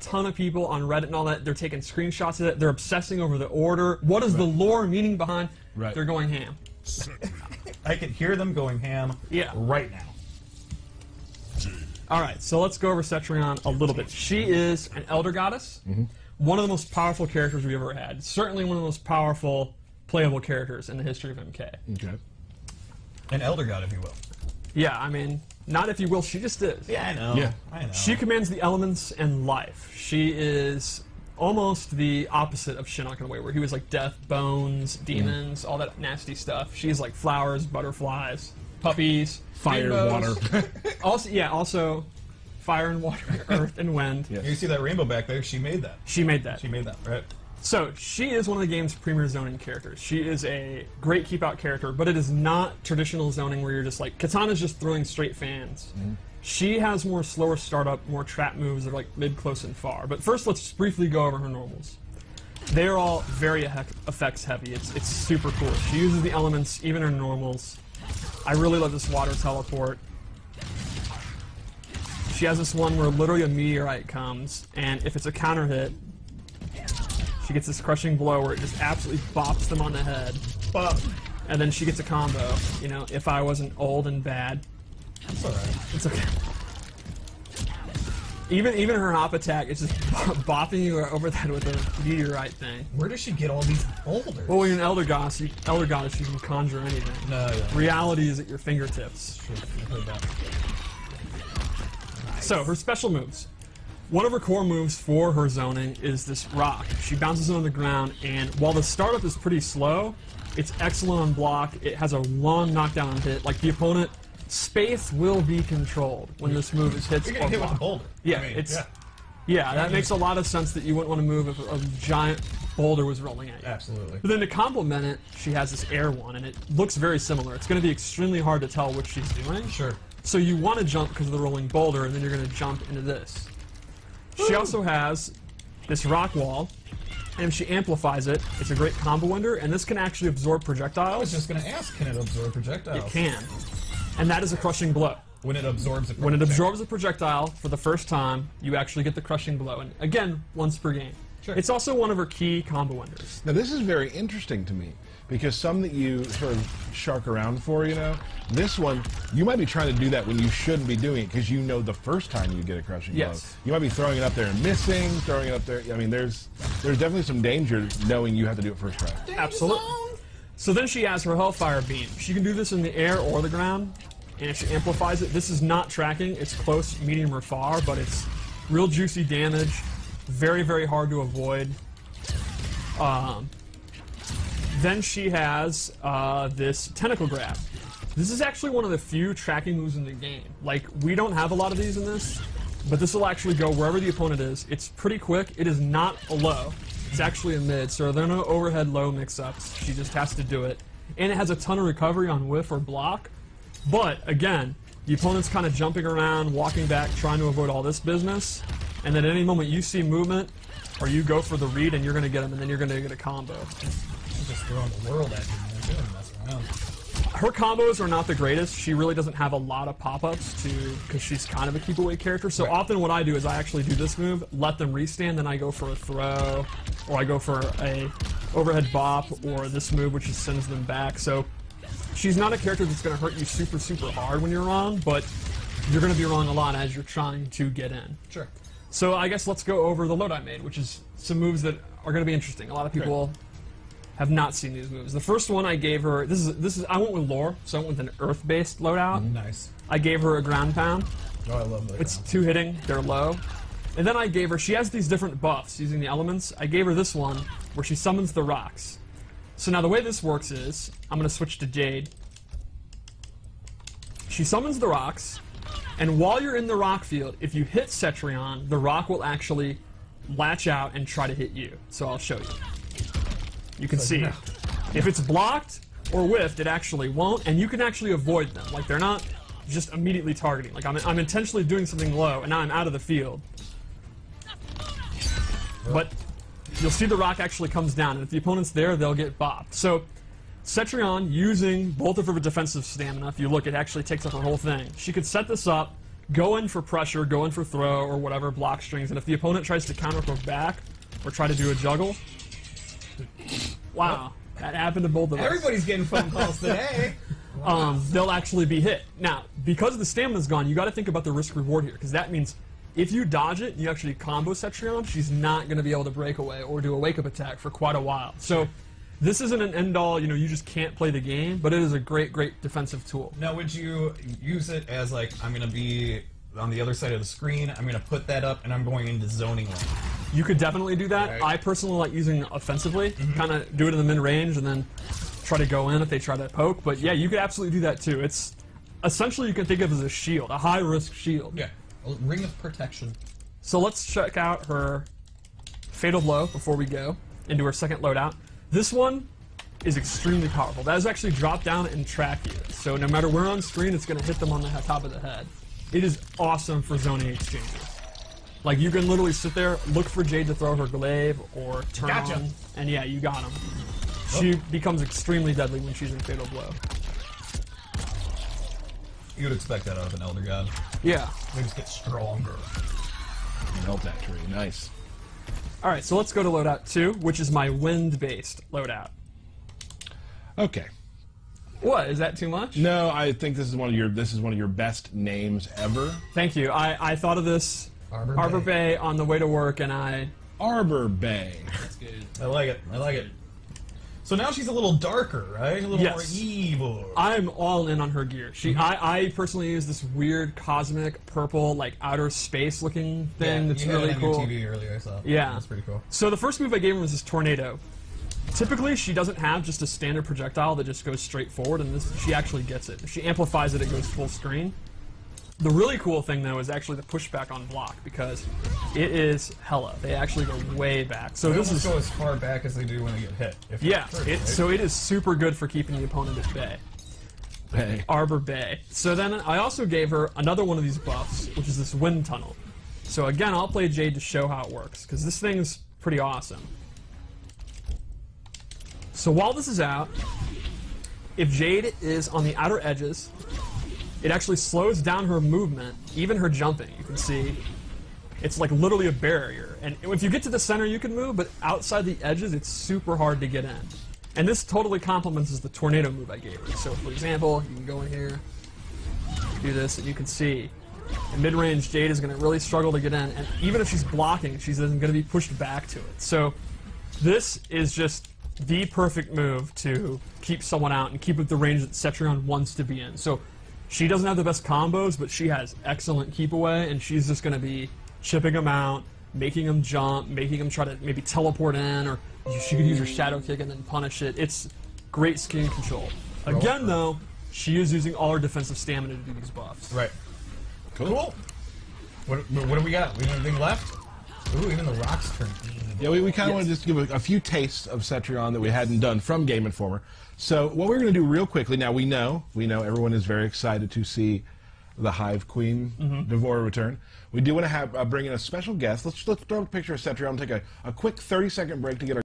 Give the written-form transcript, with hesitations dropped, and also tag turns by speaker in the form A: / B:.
A: ton of people on Reddit and all that. They're taking screenshots of it. They're obsessing over the order. What is the lore meaning behind?
B: Right.
A: They're going ham.
C: I can hear them going ham right now.
A: All right, so let's go over Centurion a little bit. She is an elder goddess. One of the most powerful characters we've ever had. Certainly one of the most powerful playable characters in the history of MK.
B: Okay.
C: An elder god, if you will.
A: Yeah, I mean, not if you will, she just is.
C: Yeah, I know.
B: Yeah.
C: I know.
A: She commands the elements and life. She is almost the opposite of Shinnok in a way, where he was like death, bones, demons, all that nasty stuff. She's like flowers, butterflies, puppies,
B: Fire,
A: rainbows.
B: water.
A: also fire and water, earth and wind.
B: Yeah.
C: You see that rainbow back there? She made that.
A: She made that.
C: She made that, right?
A: So, she is one of the game's premier zoning characters. She is a great keep-out character, but it is not traditional zoning where you're just like, Katana's just throwing straight fans. She has more slower startup, more trap moves that are like mid, close, and far. But first, let's briefly go over her normals. They're all very effects heavy. It's super cool. She uses the elements, even her normals. I really love this water teleport. She has this one where literally a meteorite comes, and if it's a counter hit, she gets this crushing blow where it just absolutely bops them on the head.
C: Bop.
A: And then she gets a combo. You know, if I wasn't old and bad.
C: It's alright.
A: It's okay. Even her hop attack is just bopping you over the head with a meteorite thing.
C: Where does she get all these boulders?
A: Well, when you're an elder goddess, you can conjure anything.
C: No, yeah.
A: Reality is at your fingertips.
C: Sure, I heard that.
A: So, her special moves. One of her core moves for her zoning is this rock. She bounces it on the ground, and while the startup is pretty slow, it's excellent on block. It has a long knockdown on hit. Like, the opponent, space will be controlled when this move is hit.
C: You're gonna hit with a boulder.
A: Yeah,
C: I mean,
A: it's... Yeah, that makes a lot of sense that you wouldn't want to move if a giant boulder was rolling at you.
C: Absolutely.
A: But then to complement it, she has this air one, and it looks very similar. It's going to be extremely hard to tell what she's doing.
C: Sure.
A: So you want to jump because of the rolling boulder, and then you're going to jump into this. She also has this rock wall, and if she amplifies it, it's a great combo ender, and this can actually absorb projectiles.
C: I was just going to ask, can it absorb projectiles?
A: It can. And that is a crushing blow.
C: When it absorbs a projectile.
A: When it absorbs a projectile for the first time, you actually get the crushing blow. And again, once per game.
C: Sure.
A: It's also one of her key combo enders.
B: Now this is very interesting to me because some that you sort of shark around for, you know, this one you might be trying to do that when you shouldn't be doing it because you know the first time you get a crushing blow. You might be throwing it up there and missing, throwing it up there. I mean, there's definitely some danger knowing you have to do it first try.
A: Absolutely. So then she has her Hellfire Beam. She can do this in the air or the ground, and if she amplifies it, this is not tracking. It's close, medium, or far, but it's real juicy damage. Very, very hard to avoid. Then she has this Tentacle Grab. This is actually one of the few tracking moves in the game. Like, we don't have a lot of these in this, but this will actually go wherever the opponent is. It's pretty quick. It is not a low. It's actually a mid, so there are no overhead low mix-ups. She just has to do it. And it has a ton of recovery on whiff or block. But, again, the opponent's kind of jumping around, walking back, trying to avoid all this business. And then at any moment you see movement, or you go for the read and you're going to get them, and then you're going to get a combo.
C: I'm just throwing the world at you, man. You're gonna mess around.
A: Her combos are not the greatest. She really doesn't have a lot of pop-ups because she's kind of a keep-away character. So often what I do is I actually do this move, let them restand, then I go for a throw, or I go for a overhead bop, or this move which just sends them back. So she's not a character that's going to hurt you super, super hard when you're wrong, but you're going to be wrong a lot as you're trying to get in.
C: Sure.
A: So I guess let's go over the load I made, which is some moves that are going to be interesting. A lot of people have not seen these moves. The first one I gave her, this is I went with lore, so I went with an earth-based loadout.
C: Nice.
A: I gave her a ground pound.
C: Oh, I love that.
A: It's 2 hitting, they're low. And then I gave her, she has these different buffs using the elements. I gave her this one where she summons the rocks. So now the way this works is, I'm going to switch to Jade. She summons the rocks, and while you're in the rock field, if you hit Centurion, the rock will actually latch out and try to hit you. So I'll show you. You can see, if it's blocked or whiffed, it actually won't, and you can actually avoid them. Like, they're not just immediately targeting. Like, I'm intentionally doing something low, and now I'm out of the field. But you'll see the rock actually comes down, and if the opponent's there, they'll get bopped. So Centurion, using both of her defensive stamina, if you look, it actually takes up her whole thing. She could set this up, go in for pressure, go in for throw, or whatever, block strings, and if the opponent tries to counterpoke back, or try to do a juggle... Wow, that happened to both of us.
C: Everybody's getting phone calls today.
A: They'll actually be hit. Now, because the stamina's gone, you got to think about the risk-reward here, because that means if you dodge it and you actually combo Centurion, she's not going to be able to break away or do a wake-up attack for quite a while. So this isn't an end-all, you know, you just can't play the game, but it is a great, great defensive tool.
C: Now, would you use it as, like, I'm going to be on the other side of the screen, I'm going to put that up, and I'm going into zoning lane?
A: You could definitely do that.
C: Right.
A: I personally like using it offensively, kind of do it in the mid-range, and then try to go in if they try to poke. But yeah, you could absolutely do that too. It's essentially you can think of it as a shield, a high-risk shield.
C: Yeah, a ring of protection.
A: So let's check out her Fatal Blow before we go into her second loadout. This one is extremely powerful. That is actually drop down and track you. So no matter where on screen, it's going to hit them on the top of the head. It is awesome for zoning exchanges. Like, you can literally sit there, look for Jade to throw her glaive or turn on, and yeah, you got him. She becomes extremely deadly when she's in Fatal Blow.
C: You would expect that out of an Elder God.
A: Yeah.
C: They just get stronger.
B: Melt that tree. Nice.
A: Alright, so let's go to Loadout 2, which is my wind-based loadout.
B: Okay.
A: What, is that too much?
B: No, I think this is one of your best names ever.
A: Thank you. I thought of this
C: Arbor
A: Bay on the way to work, and
B: Arbor Bay.
C: That's good. I like it. I like it. So now she's a little darker, right? A little more evil.
A: I'm all in on her gear. I personally use this weird cosmic purple, like outer space looking thing that's really cool.
C: You had it on your TV earlier, I saw.
A: Yeah.
C: That's pretty cool.
A: So the first move I gave him was this tornado. Typically, she doesn't have just a standard projectile that just goes straight forward, and she actually gets it. If she amplifies it, it goes full screen. The really cool thing, though, is actually the pushback on block, because it is hella. They actually go way back. So this is
C: go as far back as they do when they get hit.
A: Yeah, so it is super good for keeping the opponent at bay. Arbor Bay. So then I also gave her another one of these buffs, which is this wind tunnel. So again, I'll play Jade to show how it works, because this thing's pretty awesome. So while this is out, if Jade is on the outer edges, it actually slows down her movement, even her jumping. You can see it's like literally a barrier. And if you get to the center, you can move, but outside the edges, it's super hard to get in. And this totally complements the tornado move I gave her. So for example, you can go in here, do this, and you can see in mid-range, Jade is going to really struggle to get in. And even if she's blocking, she's going to be pushed back to it. So this is just the perfect move to keep someone out and keep it the range that Centurion wants to be in. So she doesn't have the best combos, but she has excellent keep away, and she's just going to be chipping them out, making them jump, making them try to maybe teleport in, or she could use her shadow kick and then punish it. It's great skin control. Again, though, she is using all her defensive stamina to do these buffs.
C: Right. Cool. What do we got? We have anything left? Ooh, even the rocks turn.
B: Yeah, we kind of want to just give a few tastes of Centurion that we hadn't done from Game Informer. So what we're going to do real quickly, now we know everyone is very excited to see the Hive Queen Devora return. We do want to have bring in a special guest. Let's throw a picture of Centurion. Take a quick 30-second break to get our